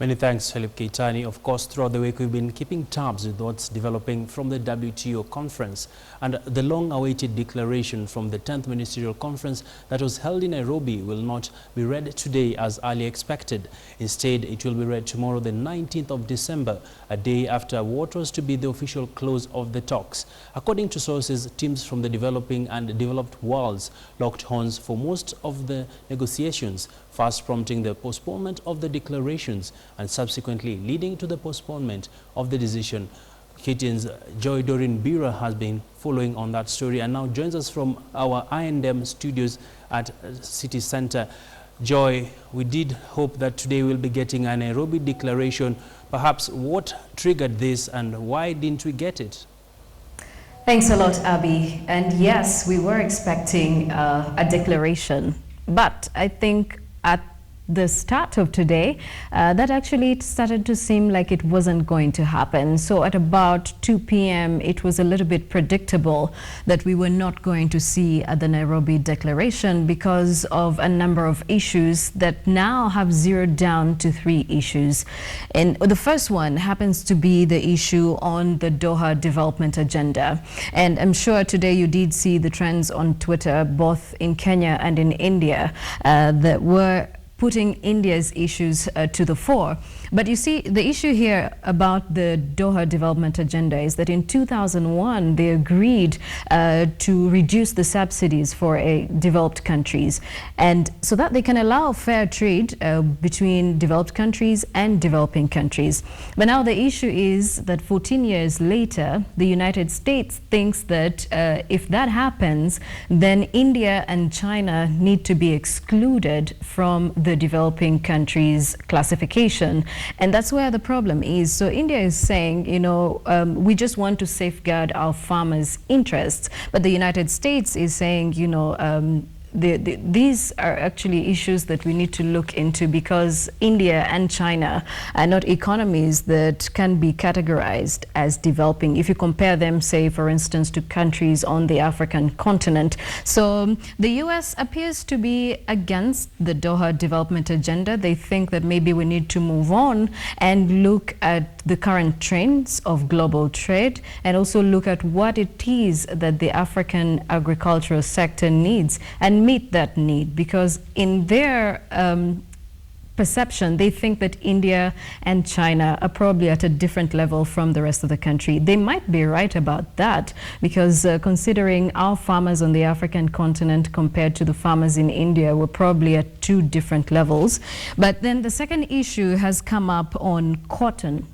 Many thanks, Philip Keitani. Of course, throughout the week, we've been keeping tabs with what's developing from the WTO conference and the long-awaited declaration from the 10th Ministerial Conference that was held in Nairobi will not be read today as earlier expected. Instead, it will be read tomorrow, the 19th of December, a day after what was to be the official close of the talks. According to sources, teams from the developing and developed worlds locked horns for most of the negotiations, first prompting the postponement of the declarations and subsequently leading to the postponement of the decision. KTN's Joy Doreen Bira has been following on that story and now joins us from our I&M studios at City Center. Joy, we did hope that today we'll be getting a Nairobi declaration. Perhaps what triggered this and why didn't we get it? Thanks a lot, Abby. And yes, we were expecting a declaration, but I think at the start of today, that actually started to seem like it wasn't going to happen. So at about 2 p.m., it was a little bit predictable that we were not going to see the Nairobi declaration because of a number of issues that now have zeroed down to 3 issues. And the first one happens to be the issue on the Doha development agenda. And I'm sure today you did see the trends on Twitter, both in Kenya and in India, that were putting India's issues to the fore. But you see, the issue here about the Doha development agenda is that in 2001, they agreed to reduce the subsidies for developed countries, and so that they can allow fair trade between developed countries and developing countries. But now the issue is that 14 years later, the United States thinks that if that happens, then India and China need to be excluded from the developing countries classification. And that's where the problem is. So India is saying, you know, we just want to safeguard our farmers' interests. But the United States is saying, you know, these are actually issues that we need to look into because India and China are not economies that can be categorized as developing if you compare them, say, for instance, to countries on the African continent. So the US appears to be against the Doha development agenda. They think that maybe we need to move on and look at the current trends of global trade and also look at what it is that the African agricultural sector needs and meet that need, because in their perception, they think that India and China are probably at a different level from the rest of the country. They might be right about that, because considering our farmers on the African continent compared to the farmers in India, we're probably at 2 different levels. But then the second issue has come up on cotton.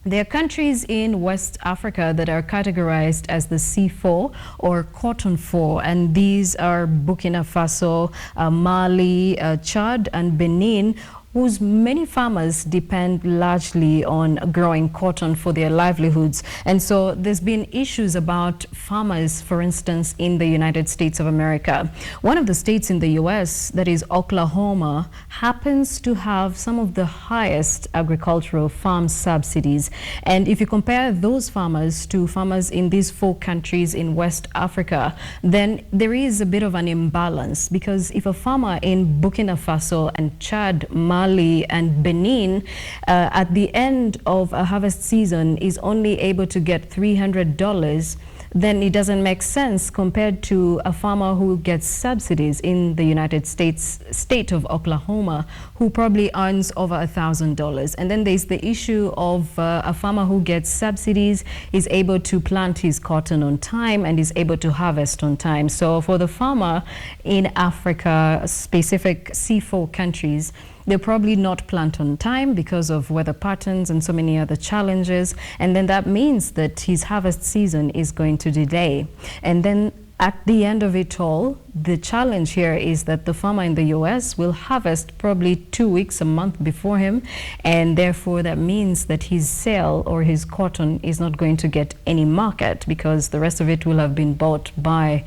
There are countries in West Africa that are categorized as the C4 or Cotton 4, and these are Burkina Faso, Mali, Chad, and Benin, whose many farmers depend largely on growing cotton for their livelihoods. And so there's been issues about farmers, for instance, in the United States of America. One of the states in the US, that is Oklahoma, happens to have some of the highest agricultural farm subsidies. And if you compare those farmers to farmers in these 4 countries in West Africa, then there is a bit of an imbalance, because if a farmer in Burkina Faso and Chad, Mali, and Benin at the end of a harvest season is only able to get $300, then it doesn't make sense compared to a farmer who gets subsidies in the United States state of Oklahoma, who probably earns over $1,000. And then there's the issue of a farmer who gets subsidies is able to plant his cotton on time and is able to harvest on time. So for the farmer in Africa, specific C4 countries, they'll probably not plant on time because of weather patterns and so many other challenges. And then that means that his harvest season is going to delay. And then at the end of it all, the challenge here is that the farmer in the US will harvest probably 2 weeks, a month before him, and therefore that means that his sale or his cotton is not going to get any market, because the rest of it will have been bought by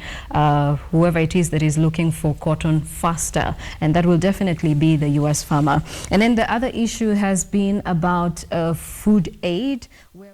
whoever it is that is looking for cotton faster, and that will definitely be the US farmer. And then the other issue has been about food aid, where